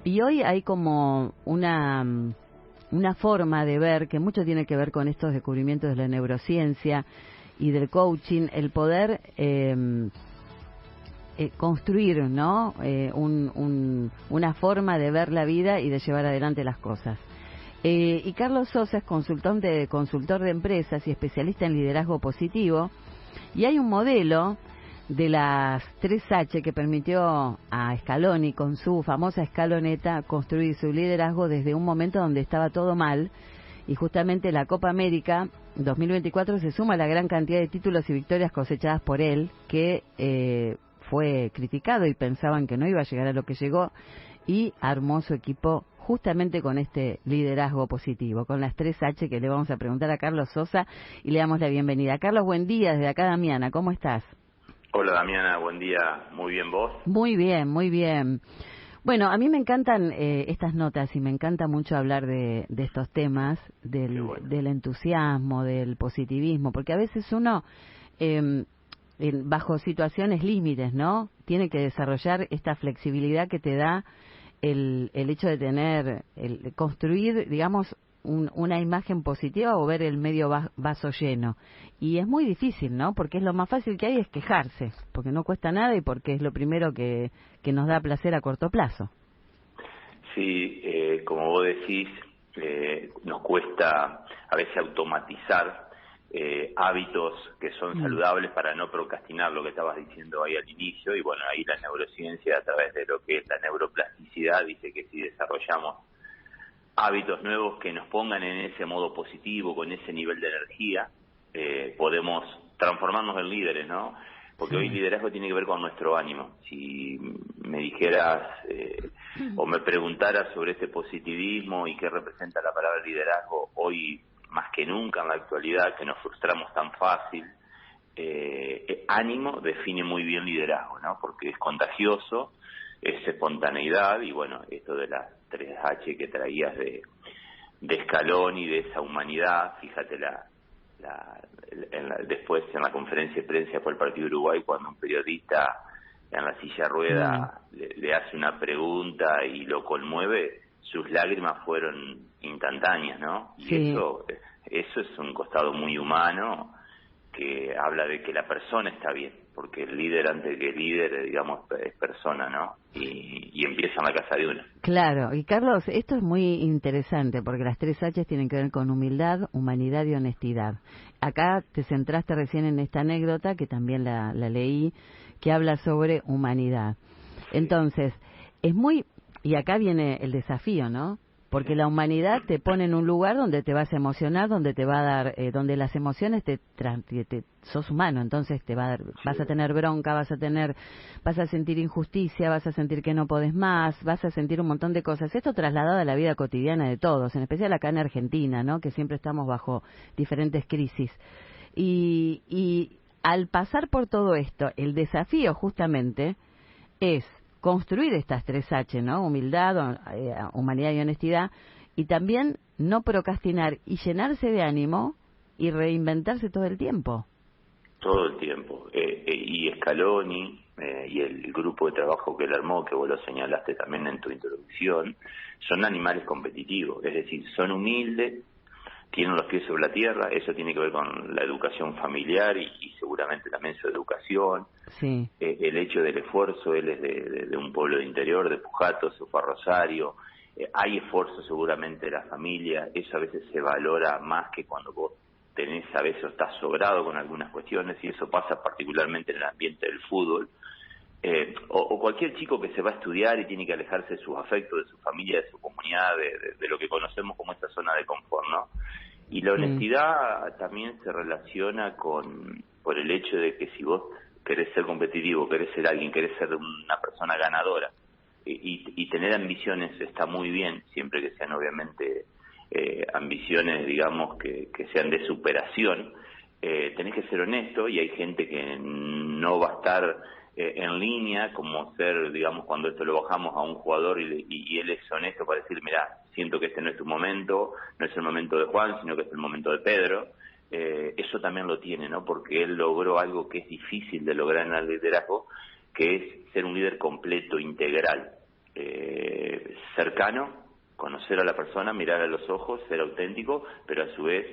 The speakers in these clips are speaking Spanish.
Y hoy hay como una forma de ver que mucho tiene que ver con estos descubrimientos de la neurociencia y del coaching, el poder construir, ¿no? Una forma de ver la vida y de llevar adelante las cosas. Y Carlos Sosa es consultor de empresas y especialista en liderazgo positivo, y hay un modelo de las 3H que permitió a Scaloni, con su famosa escaloneta, construir su liderazgo desde un momento donde estaba todo mal, y justamente la Copa América 2024 se suma a la gran cantidad de títulos y victorias cosechadas por él, que fue criticado y pensaban que no iba a llegar a lo que llegó, y armó su equipo justamente con este liderazgo positivo, con las 3H que le vamos a preguntar a Carlos Sosa, y le damos la bienvenida. Carlos, buen día, desde acá Damiana, ¿cómo estás? Hola Damiana, buen día, muy bien, ¿vos? Muy bien, muy bien. Bueno, a mí me encantan estas notas y me encanta mucho hablar de estos temas, del entusiasmo, del positivismo, porque a veces uno, bajo situaciones límites, ¿no? Tiene que desarrollar esta flexibilidad que te da el hecho de construir, digamos, una imagen positiva o ver el medio vaso lleno. Y es muy difícil, ¿no? Porque es lo más fácil que hay es quejarse, porque no cuesta nada y porque es lo primero que nos da placer a corto plazo. Sí, como vos decís, nos cuesta a veces automatizar hábitos que son saludables para no procrastinar, lo que estabas diciendo ahí al inicio, y bueno, ahí la neurociencia a través de lo que es la neuroplasticidad dice que si desarrollamos hábitos nuevos que nos pongan en ese modo positivo, con ese nivel de energía, podemos transformarnos en líderes, ¿no? Porque hoy liderazgo tiene que ver con nuestro ánimo. Si me dijeras o me preguntaras sobre este positivismo y qué representa la palabra liderazgo hoy más que nunca en la actualidad, que nos frustramos tan fácil, ánimo define muy bien liderazgo, ¿no? Porque es contagioso, es espontaneidad, y bueno, esto de las 3H que traías de Scaloni, de esa humanidad, fíjate después en la conferencia de prensa por el Partido de Uruguay, cuando un periodista en la silla rueda le hace una pregunta y lo conmueve, sus lágrimas fueron instantáneas, ¿no? Y eso es un costado muy humano que habla de que la persona está bien, porque el líder antes que líder, digamos, es persona, ¿no? Y empieza en la casa de uno. Claro, y Carlos, esto es muy interesante, porque las 3H tienen que ver con humildad, humanidad y honestidad. Acá te centraste recién en esta anécdota, que también la leí, que habla sobre humanidad. Entonces, y acá viene el desafío, ¿no? Porque la humanidad te pone en un lugar donde te vas a emocionar, donde te va a dar, donde las emociones sos humano, entonces te va a dar, vas a tener bronca, vas a sentir injusticia, vas a sentir que no podés más, vas a sentir un montón de cosas. Esto trasladado a la vida cotidiana de todos, en especial acá en Argentina, ¿no? Que siempre estamos bajo diferentes crisis. Y al pasar por todo esto, el desafío justamente es construir estas 3H, ¿no? Humildad, humanidad y honestidad, y también no procrastinar y llenarse de ánimo y reinventarse todo el tiempo. Todo el tiempo. Y Scaloni y el grupo de trabajo que él armó, que vos lo señalaste también en tu introducción, son animales competitivos, es decir, son humildes, tienen los pies sobre la tierra, eso tiene que ver con la educación familiar y seguramente también su educación. Sí. El hecho del esfuerzo, él es de un pueblo de interior, de Pujato, se fue a Rosario. Hay esfuerzo seguramente de la familia, eso a veces se valora más que cuando vos tenés, a veces estás sobrado con algunas cuestiones, y eso pasa particularmente en el ambiente del fútbol. O cualquier chico que se va a estudiar y tiene que alejarse de sus afectos, de su familia, de su comunidad, de lo que conocemos como esta zona de confort, ¿no? Y la honestidad también se relaciona por el hecho de que si vos querés ser competitivo, querés ser alguien, querés ser una persona ganadora y tener ambiciones está muy bien, siempre que sean obviamente ambiciones, digamos, que sean de superación. Tenés que ser honesto, y hay gente que no va a estar en línea, como ser, digamos, cuando esto lo bajamos a un jugador y él es honesto para decir, mirá, siento que este no es tu momento, no es el momento de Juan, sino que es el momento de Pedro. Eso también lo tiene, ¿no? Porque él logró algo que es difícil de lograr en el liderazgo, que es ser un líder completo, integral. cercano, conocer a la persona, mirar a los ojos, ser auténtico, pero a su vez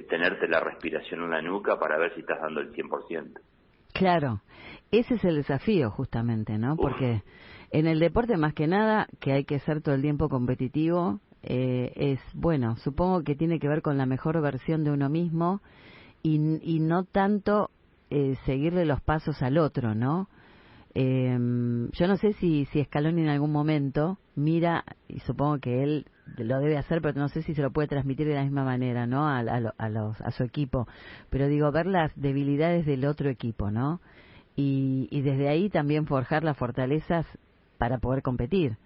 tenerte la respiración en la nuca para ver si estás dando el 100%. Claro, ese es el desafío justamente, ¿no? Uf. Porque en el deporte más que nada, que hay que ser todo el tiempo competitivo, es, bueno, supongo que tiene que ver con la mejor versión de uno mismo y no tanto seguirle los pasos al otro, ¿no? Yo no sé si Scaloni en algún momento mira, y supongo que él lo debe hacer, pero no sé si se lo puede transmitir de la misma manera, ¿no? A su equipo. Pero digo, ver las debilidades del otro equipo, ¿no? Y desde ahí también forjar las fortalezas para poder competir.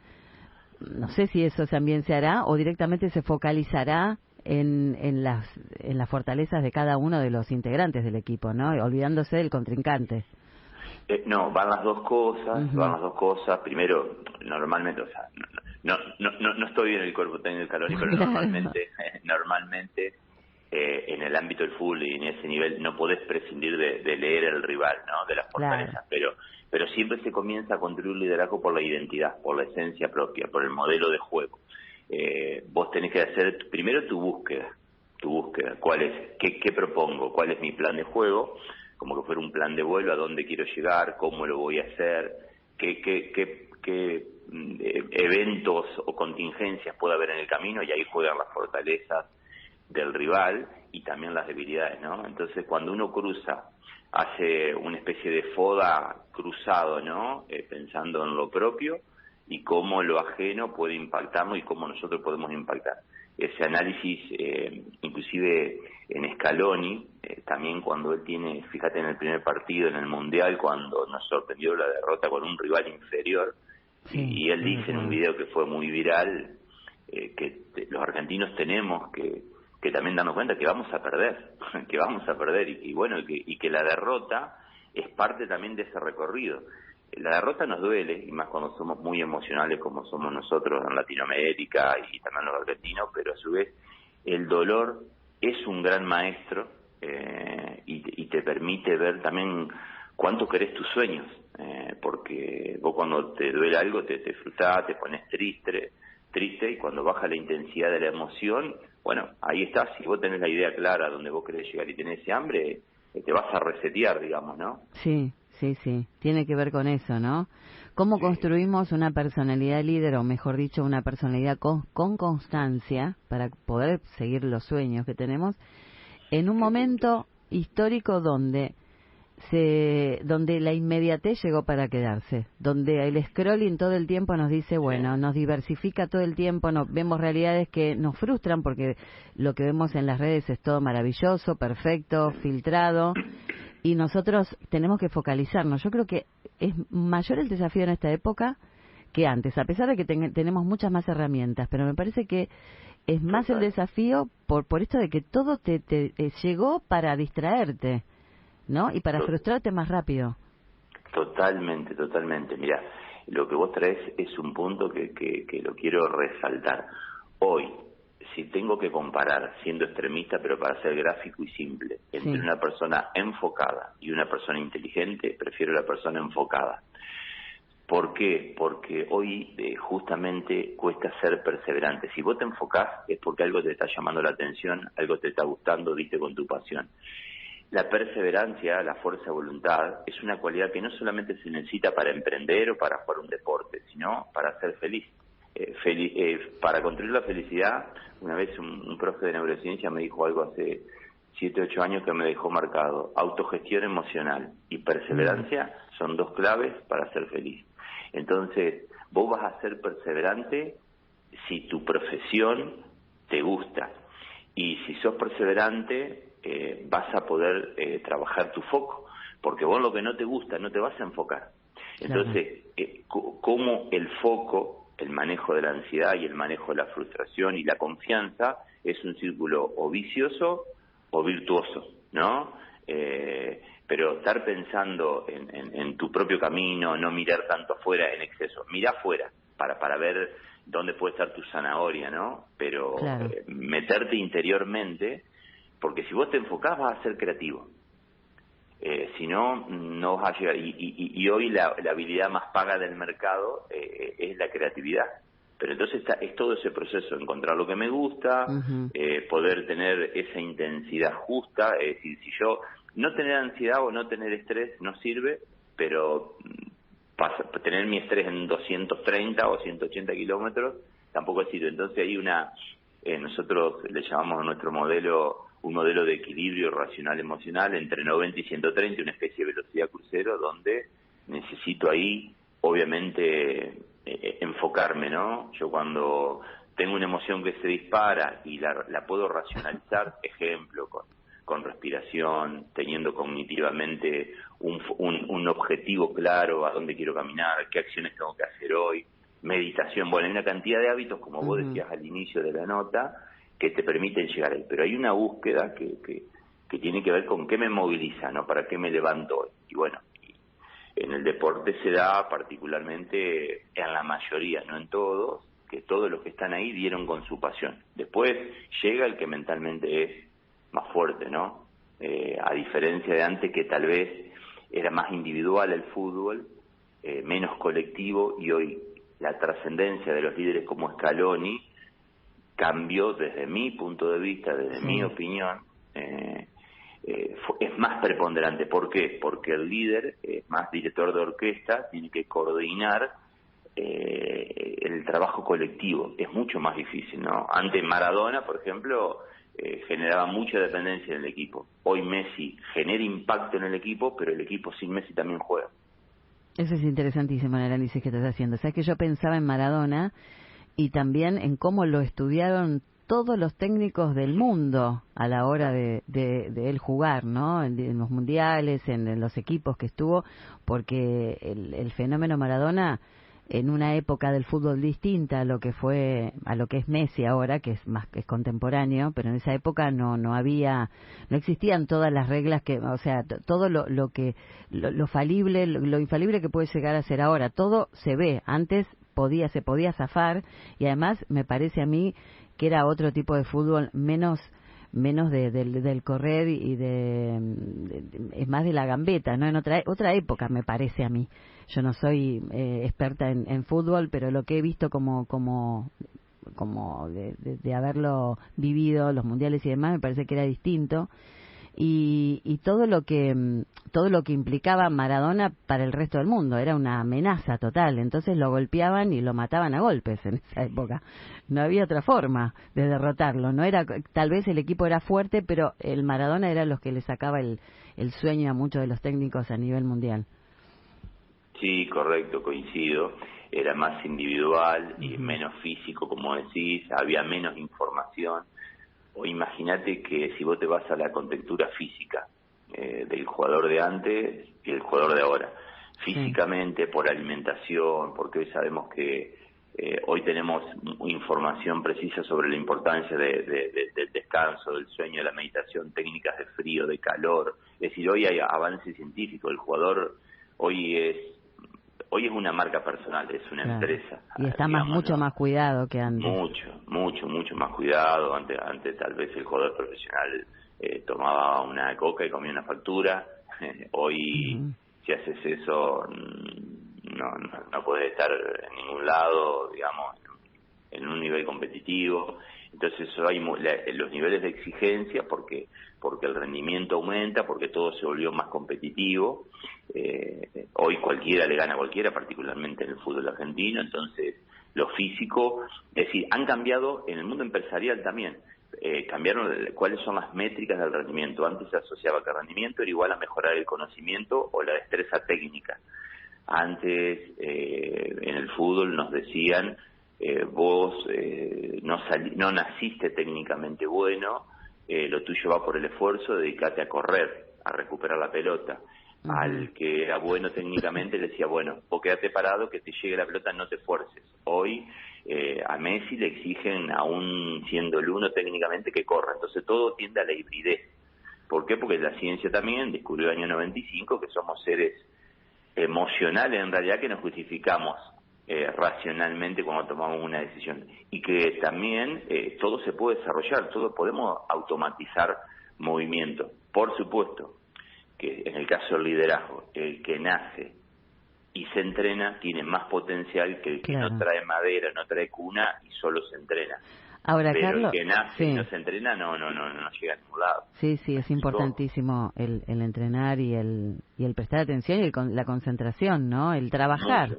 No sé si eso también se hará o directamente se focalizará en las fortalezas de cada uno de los integrantes del equipo, ¿no? Olvidándose del contrincante. No, van las dos cosas, Uh-huh. van las dos cosas. Primero, normalmente, o sea, no estoy en el cuerpo técnico del Scaloni, pero normalmente en el ámbito del fútbol y en ese nivel no podés prescindir de leer el rival, ¿no? De las fortalezas, Claro. pero siempre se comienza a construir un liderazgo por la identidad, por la esencia propia, por el modelo de juego. Vos tenés que hacer primero tu búsqueda, cuál es, qué propongo, cuál es mi plan de juego, como que fuera un plan de vuelo, a dónde quiero llegar, cómo lo voy a hacer, qué eventos o contingencias puede haber en el camino, y ahí juegan las fortalezas del rival y también las debilidades, ¿no? Entonces, cuando uno cruza, hace una especie de foda cruzado, ¿no? Pensando en lo propio y cómo lo ajeno puede impactarnos y cómo nosotros podemos impactar. Ese análisis, inclusive en Scaloni, también cuando él tiene, fíjate en el primer partido en el Mundial, cuando nos sorprendió la derrota con un rival inferior, Sí, y él dice en un video que fue muy viral, que los argentinos tenemos que también darnos cuenta que vamos a perder, y bueno, y que la derrota es parte también de ese recorrido. La derrota nos duele, y más cuando somos muy emocionales como somos nosotros en Latinoamérica y también los argentinos, pero a su vez el dolor es un gran maestro, y te permite ver también cuánto querés tus sueños, porque vos cuando te duele algo te frustrás, te pones triste, y cuando baja la intensidad de la emoción, bueno, ahí estás, si vos tenés la idea clara donde vos querés llegar y tenés ese hambre, te vas a resetear, digamos, ¿no? sí, tiene que ver con eso, ¿no? ¿Cómo Sí. construimos una personalidad líder, o mejor dicho, una personalidad con constancia para poder seguir los sueños que tenemos en un Qué punto. momento histórico donde la inmediatez llegó para quedarse, donde el scrolling todo el tiempo nos dice, bueno, Sí. nos diversifica todo el tiempo, vemos realidades que nos frustran porque lo que vemos en las redes es todo maravilloso, perfecto, filtrado, y nosotros tenemos que focalizarnos. Yo creo que es mayor el desafío en esta época que antes, a pesar de que tenemos muchas más herramientas, pero me parece que es más el Total. desafío por esto de que todo te llegó para distraerte, ¿no? Y para To- frustrarte más rápido. Totalmente. Mira, lo que vos traes es un punto que lo quiero resaltar. Hoy, si tengo que comparar, siendo extremista, pero para ser gráfico y simple, entre Sí, una persona enfocada y una persona inteligente, prefiero la persona enfocada. ¿Por qué? Porque hoy justamente cuesta ser perseverante. Si vos te enfocás es porque algo te está llamando la atención, algo te está gustando, viste con tu pasión. La perseverancia, la fuerza de voluntad, es una cualidad que no solamente se necesita para emprender o para jugar un deporte, sino para ser feliz. Para construir la felicidad, una vez un profe de neurociencia me dijo algo hace 7, 8 años que me dejó marcado. Autogestión emocional y perseverancia son dos claves para ser feliz. Entonces, vos vas a ser perseverante si tu profesión te gusta. Y si sos perseverante, vas a poder trabajar tu foco, porque vos lo que no te gusta no te vas a enfocar. claro. Entonces, cómo el foco, el manejo de la ansiedad y el manejo de la frustración y la confianza es un círculo o vicioso o virtuoso, ¿no? Pero estar pensando en tu propio camino, no mirar tanto afuera en exceso, mira afuera para ver dónde puede estar tu zanahoria, ¿no? Pero Claro. meterte interiormente, porque si vos te enfocás vas a ser creativo. Si no, no vas a llegar. Y hoy la habilidad más paga del mercado es la creatividad. Pero entonces es todo ese proceso, encontrar lo que me gusta, poder tener esa intensidad justa, es decir, si yo no tener ansiedad o no tener estrés no sirve, pero tener mi estrés en 230 o 180 kilómetros tampoco sirve. Entonces hay nosotros le llamamos a nuestro modelo un modelo de equilibrio racional emocional entre 90 y 130, una especie de velocidad crucero, donde necesito ahí, obviamente, enfocarme, ¿no? Yo cuando tengo una emoción que se dispara y la puedo racionalizar, ejemplo, con respiración, teniendo cognitivamente un objetivo claro, a dónde quiero caminar, qué acciones tengo que hacer hoy, meditación, bueno, hay una cantidad de hábitos, como vos decías al inicio de la nota, que te permiten llegar ahí, pero hay una búsqueda que tiene que ver con qué me moviliza, ¿no? ¿Para qué me levanto hoy? Y bueno, en el deporte se da particularmente en la mayoría, no en todos, que todos los que están ahí dieron con su pasión. Después llega el que mentalmente es más fuerte, ¿no? A diferencia de antes, que tal vez era más individual el fútbol, menos colectivo, y hoy la trascendencia de los líderes como Scaloni cambió desde mi punto de vista, desde mi opinión, es más preponderante. ¿Por qué? Porque el líder es más director de orquesta, tiene que coordinar el trabajo colectivo, es mucho más difícil, ¿no? Antes Maradona, por ejemplo, generaba mucha dependencia en el equipo. Hoy Messi genera impacto en el equipo, pero el equipo sin Messi también juega. Eso es interesantísimo el análisis que estás haciendo. Sabes que yo pensaba en Maradona y también en cómo lo estudiaron todos los técnicos del mundo a la hora de él jugar, ¿no? En los mundiales, en los equipos que estuvo, porque el fenómeno Maradona, en una época del fútbol distinta a lo que es Messi ahora, que es contemporáneo, pero en esa época no existían todas las reglas todo lo falible, lo infalible que puede llegar a ser ahora, todo se ve. Antes se podía zafar, y además me parece a mí que era otro tipo de fútbol, menos del correr y es más de la gambeta, ¿no? En otra época, me parece a mí. Yo no soy experta en fútbol, pero lo que he visto como de haberlo vivido, los mundiales y demás, me parece que era distinto. Y todo lo que implicaba Maradona para el resto del mundo era una amenaza total. Entonces lo golpeaban y lo mataban a golpes en esa época. No había otra forma de derrotarlo. No era, tal vez el equipo era fuerte, pero el Maradona era los que le sacaba el sueño a muchos de los técnicos a nivel mundial. Sí, correcto, coincido. Era más individual y menos físico, como decís, había menos información. O imagínate que si vos te vas a la contextura física del jugador de antes y el jugador de ahora, físicamente, por alimentación, porque hoy sabemos que hoy tenemos información precisa sobre la importancia del descanso, del sueño, de la meditación, técnicas de frío, de calor. Es decir, hoy hay avance científico. El jugador hoy es una marca personal, es una empresa. Y está mucho más cuidado que antes. Mucho más cuidado. Antes tal vez el jugador profesional tomaba una coca y comía una factura. Hoy, si haces eso, no podés estar en ningún lado, digamos, en un nivel competitivo. Entonces hay los niveles de exigencia porque el rendimiento aumenta, porque todo se volvió más competitivo. Hoy cualquiera le gana a cualquiera, particularmente en el fútbol argentino. Entonces lo físico, es decir, han cambiado en el mundo empresarial también. Cambiaron cuáles son las métricas del rendimiento. Antes se asociaba que el rendimiento era igual a mejorar el conocimiento o la destreza técnica. Antes en el fútbol nos decían vos no naciste técnicamente bueno, lo tuyo va por el esfuerzo, dedicate a correr, a recuperar la pelota. Al que era bueno técnicamente le decía, bueno, vos quédate parado, que te llegue la pelota, no te esfuerces. Hoy a Messi le exigen, aún siendo el uno técnicamente, que corra. Entonces todo tiende a la hibridez. ¿Por qué? Porque la ciencia también descubrió en el año 95 que somos seres emocionales en realidad, que nos justificamos racionalmente cuando tomamos una decisión, y que también todo se puede desarrollar, todo podemos automatizar movimientos. Por supuesto que en el caso del liderazgo, el que nace y se entrena, tiene más potencial que el que no trae madera, no trae cuna y solo se entrena. Ahora, pero Carlos, el que nace y no se entrena no llega a ningún lado. Sí, es importantísimo el entrenar y el prestar atención y la concentración, ¿no? El trabajar.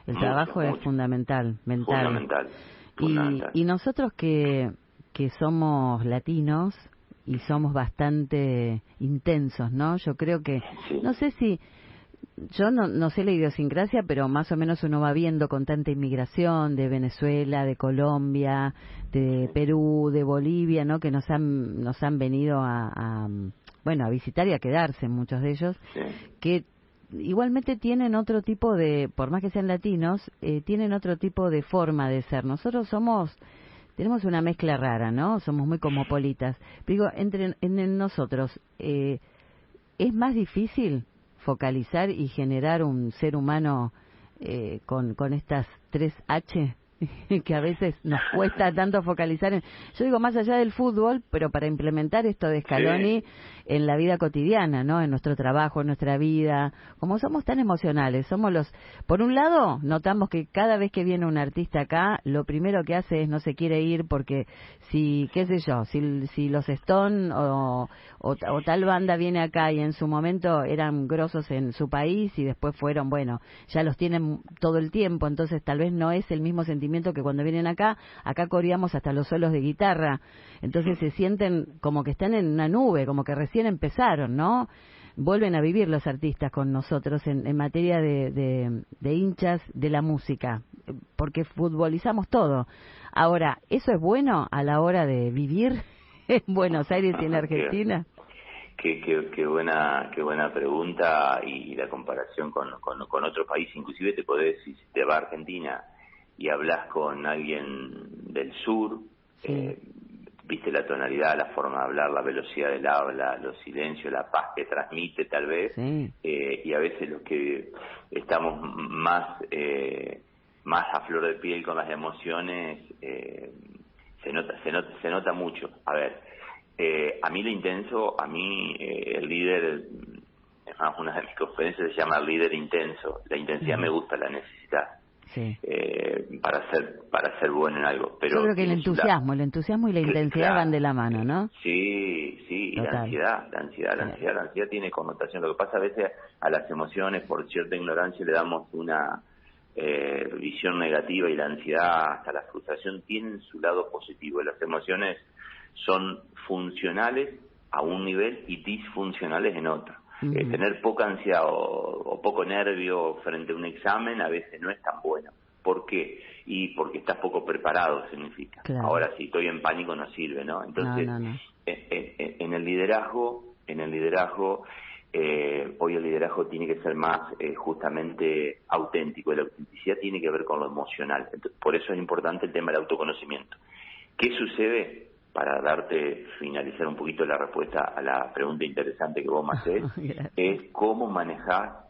El trabajo es fundamental, mental. Fundamental. Y nosotros que somos latinos y somos bastante intensos, ¿no? Yo creo que, no sé si... Yo no sé la idiosincrasia, pero más o menos uno va viendo con tanta inmigración de Venezuela, de Colombia, de Perú, de Bolivia, ¿no? Que nos han venido a visitar y a quedarse, muchos de ellos, que igualmente tienen otro tipo de, por más que sean latinos, tienen otro tipo de forma de ser. Nosotros tenemos una mezcla rara, ¿no? Somos muy cosmopolitas. Digo, en nosotros, ¿es más difícil focalizar y generar un ser humano con estas 3H que a veces nos cuesta tanto focalizar yo digo más allá del fútbol, pero para implementar esto de Scaloni en la vida cotidiana, ¿no? En nuestro trabajo, en nuestra vida, como somos tan emocionales, por un lado, notamos que cada vez que viene un artista acá, lo primero que hace es no se quiere ir porque si los Stone o tal banda viene acá y en su momento eran grosos en su país y después fueron, ya los tienen todo el tiempo, entonces tal vez no es el mismo sentimiento que cuando vienen acá coreamos hasta los solos de guitarra, entonces se sienten como que están en una nube, como que recién empezaron, ¿no? Vuelven a vivir los artistas con nosotros en materia de hinchas de la música, porque futbolizamos todo. Ahora, ¿eso es bueno a la hora de vivir en Buenos Aires y en Argentina? Qué buena pregunta, y la comparación con otro país. Inclusive te podés, si te vas a Argentina y hablas con alguien del sur, viste la tonalidad, la forma de hablar, la velocidad del habla, los silencios, la paz que transmite tal vez, y a veces los que estamos más a flor de piel con las emociones, se nota mucho. A ver, a mí el líder, una de mis conferencias se llama el líder intenso. La intensidad me gusta, la necesitas. Para ser bueno en algo, pero yo creo que el entusiasmo y la intensidad van de la mano, ¿no? Y la ansiedad tiene connotación. Lo que pasa a veces a las emociones, por cierta ignorancia, le damos una visión negativa, y la ansiedad, hasta la frustración, tienen su lado positivo. Las emociones son funcionales a un nivel y disfuncionales en otro. Tener poca ansiedad o poco nervio frente a un examen a veces no es tan bueno. ¿Por qué? Y porque estás poco preparado, significa. Claro. Ahora, si estoy en pánico no sirve, ¿no? Entonces, en el liderazgo, hoy el liderazgo tiene que ser más justamente auténtico. La autenticidad tiene que ver con lo emocional. Entonces, por eso es importante el tema del autoconocimiento. ¿Qué sucede? Para finalizar un poquito la respuesta a la pregunta interesante que vos me hacés, es cómo manejás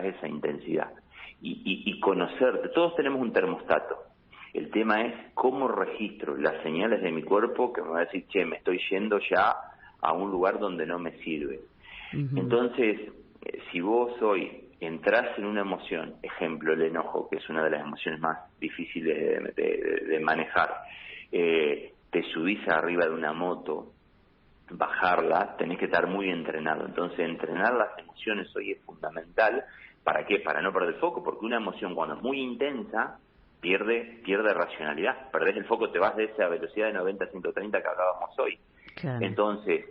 esa intensidad y conocerte. Todos tenemos un termostato. El tema es cómo registro las señales de mi cuerpo que me va a decir, me estoy yendo ya a un lugar donde no me sirve. Entonces, si vos hoy entrás en una emoción, ejemplo, el enojo, que es una de las emociones más difíciles de manejar, te subís arriba de una moto, bajarla, tenés que estar muy entrenado. Entonces, entrenar las emociones hoy es fundamental. ¿Para qué? Para no perder el foco, porque una emoción cuando es muy intensa pierde racionalidad, perdés el foco, te vas de esa velocidad de 90 a 130 que hablábamos hoy. Claro. Entonces,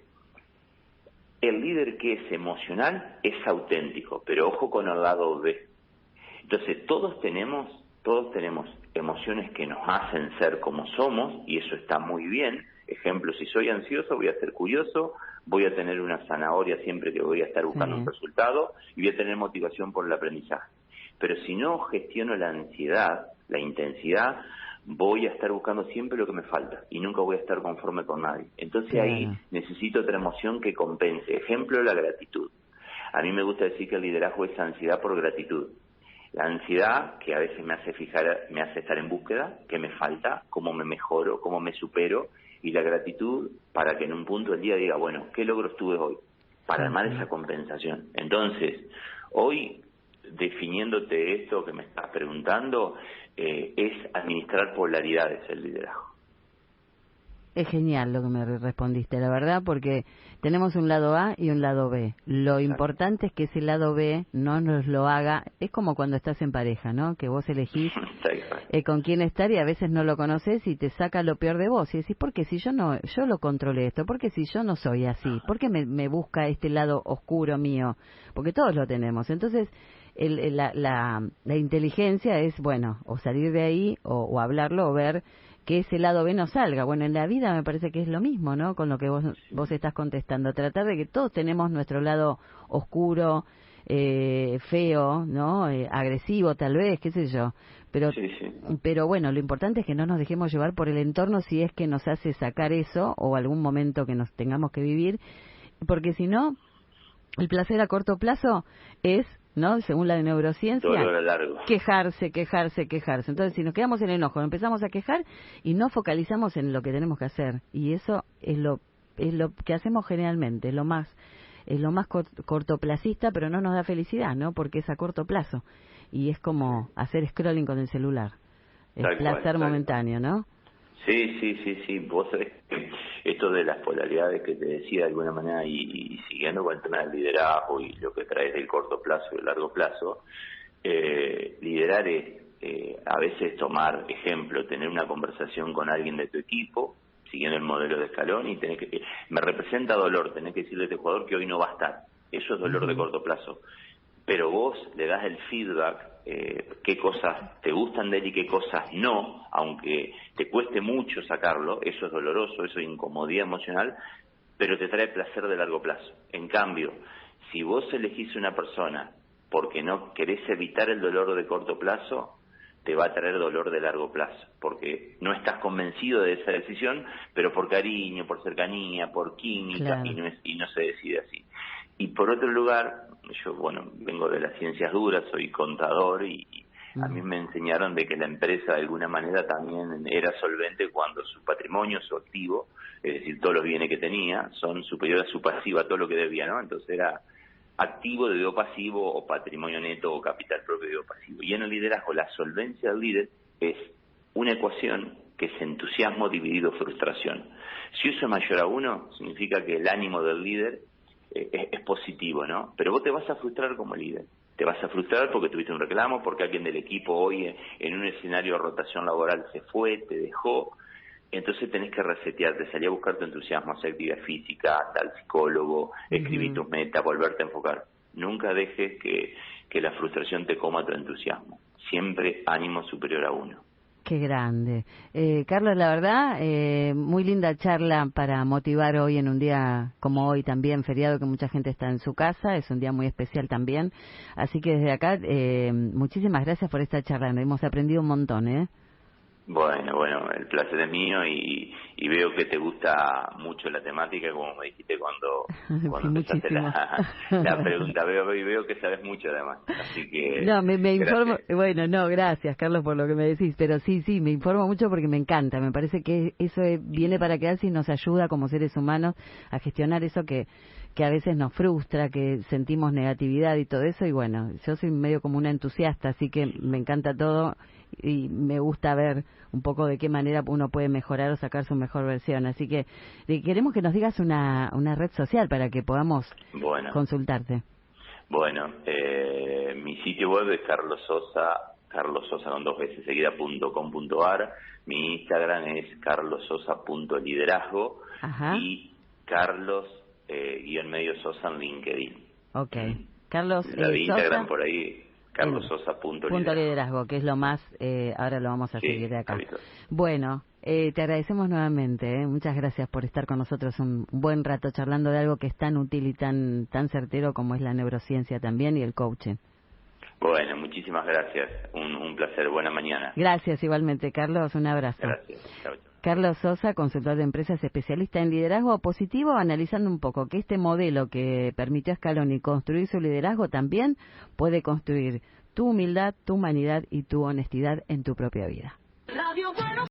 el líder que es emocional es auténtico, pero ojo con el lado B. Entonces, todos tenemos emociones que nos hacen ser como somos, y eso está muy bien. Ejemplo, si soy ansioso, voy a ser curioso, voy a tener una zanahoria siempre que voy a estar buscando un resultado, y voy a tener motivación por el aprendizaje. Pero si no gestiono la ansiedad, la intensidad, voy a estar buscando siempre lo que me falta y nunca voy a estar conforme con nadie. Entonces ahí necesito otra emoción que compense. Ejemplo, la gratitud. A mí me gusta decir que el liderazgo es ansiedad por gratitud. La ansiedad, que a veces me hace estar en búsqueda, qué me falta, cómo me mejoro, cómo me supero, y la gratitud para que en un punto del día diga, bueno, ¿qué logros tuve hoy? Para armar esa compensación. Entonces, hoy definiéndote esto que me estás preguntando, es administrar polaridades el liderazgo. Es genial lo que me respondiste, la verdad, porque tenemos un lado A y un lado B. Lo importante es que ese lado B no nos lo haga, es como cuando estás en pareja, ¿no? Que vos elegís con quién estar y a veces no lo conoces y te saca lo peor de vos. Y decís, ¿por qué si yo lo controlé esto? ¿Por qué si yo no soy así? ¿Por qué me busca este lado oscuro mío? Porque todos lo tenemos. Entonces, la inteligencia es, bueno, o salir de ahí o hablarlo o ver que ese lado B no salga. Bueno, en la vida me parece que es lo mismo, ¿no? Con lo que vos estás contestando. Tratar de que todos tenemos nuestro lado oscuro, feo, ¿no? Agresivo tal vez, qué sé yo. Pero bueno, lo importante es que no nos dejemos llevar por el entorno si es que nos hace sacar eso o algún momento que nos tengamos que vivir. Porque si no, el placer a corto plazo es, ¿no? Según la neurociencia, dolor a largo. Quejarse. Entonces, si nos quedamos en el enojo, empezamos a quejar y no focalizamos en lo que tenemos que hacer. Y eso es lo que hacemos generalmente, es lo más cortoplacista, pero no nos da felicidad, ¿no? Porque es a corto plazo. Y es como hacer scrolling con el celular. Es placer momentáneo, ¿no? Sí. Vos sabés que esto de las polaridades que te decía de alguna manera y siguiendo con el tema del liderazgo y lo que traes del corto plazo y el largo plazo, liderar es a veces tomar ejemplo, tener una conversación con alguien de tu equipo, siguiendo el modelo de escalón y me representa dolor, tenés que decirle a este jugador que hoy no va a estar. Eso es dolor de corto plazo. Pero vos le das el feedback, qué cosas te gustan de él y qué cosas no, aunque te cueste mucho sacarlo, eso es doloroso, eso es incomodidad emocional, pero te trae placer de largo plazo. En cambio, si vos elegís una persona porque no querés evitar el dolor de corto plazo, te va a traer dolor de largo plazo, porque no estás convencido de esa decisión, pero por cariño, por cercanía, por química, claro. y no se decide así. Y por otro lugar, yo, vengo de las ciencias duras, soy contador y a mí me enseñaron de que la empresa de alguna manera también era solvente cuando su patrimonio, su activo, es decir, todos los bienes que tenía, son superiores a su pasivo, a todo lo que debía, ¿no? Entonces era activo debido pasivo o patrimonio neto o capital propio debido pasivo. Y en el liderazgo, la solvencia del líder es una ecuación que es entusiasmo dividido frustración. Si eso es mayor a 1, significa que el ánimo del líder es positivo, ¿no? Pero vos te vas a frustrar como líder. Te vas a frustrar porque tuviste un reclamo, porque alguien del equipo hoy en un escenario de rotación laboral se fue, te dejó. Entonces tenés que resetearte, salir a buscar tu entusiasmo, hacer actividad física, al psicólogo, escribir tus metas, volverte a enfocar. Nunca dejes que la frustración te coma tu entusiasmo. Siempre ánimo superior a 1. Qué grande. Carlos, la verdad, muy linda charla para motivar hoy en un día como hoy también, feriado, que mucha gente está en su casa, es un día muy especial también. Así que desde acá, muchísimas gracias por esta charla, hemos aprendido un montón, ¿eh? Bueno, el placer es mío y veo que te gusta mucho la temática, como me dijiste cuando sí, empezaste la pregunta. Veo que sabes mucho además, así que... No, me informo, gracias Carlos por lo que me decís, pero sí, me informo mucho porque me encanta, me parece que eso viene para quedarse y nos ayuda como seres humanos a gestionar eso que a veces nos frustra, que sentimos negatividad y todo eso, y bueno, yo soy medio como una entusiasta, así que me encanta todo y me gusta ver un poco de qué manera uno puede mejorar o sacar su mejor versión. Así que queremos que nos digas una red social para que podamos consultarte. Bueno, mi sitio web es Carlos Sosa con 2 veces seguida.com.ar. Mi Instagram es carlossosa.liderazgo y Carlos _Sosa en LinkedIn. Ok. Carlos la de Instagram Sosa, por ahí, carlossosa.liderazgo. que es lo más, ahora lo vamos a seguir de acá. Bueno, te agradecemos nuevamente, muchas gracias por estar con nosotros un buen rato charlando de algo que es tan útil y tan certero como es la neurociencia también y el coaching. Bueno, muchísimas gracias, un placer, buena mañana. Gracias igualmente, Carlos, un abrazo. Gracias, chao. Carlos Sosa, consultor de empresas, especialista en liderazgo positivo, analizando un poco que este modelo que permitió a Scaloni construir su liderazgo también puede construir tu humildad, tu humanidad y tu honestidad en tu propia vida.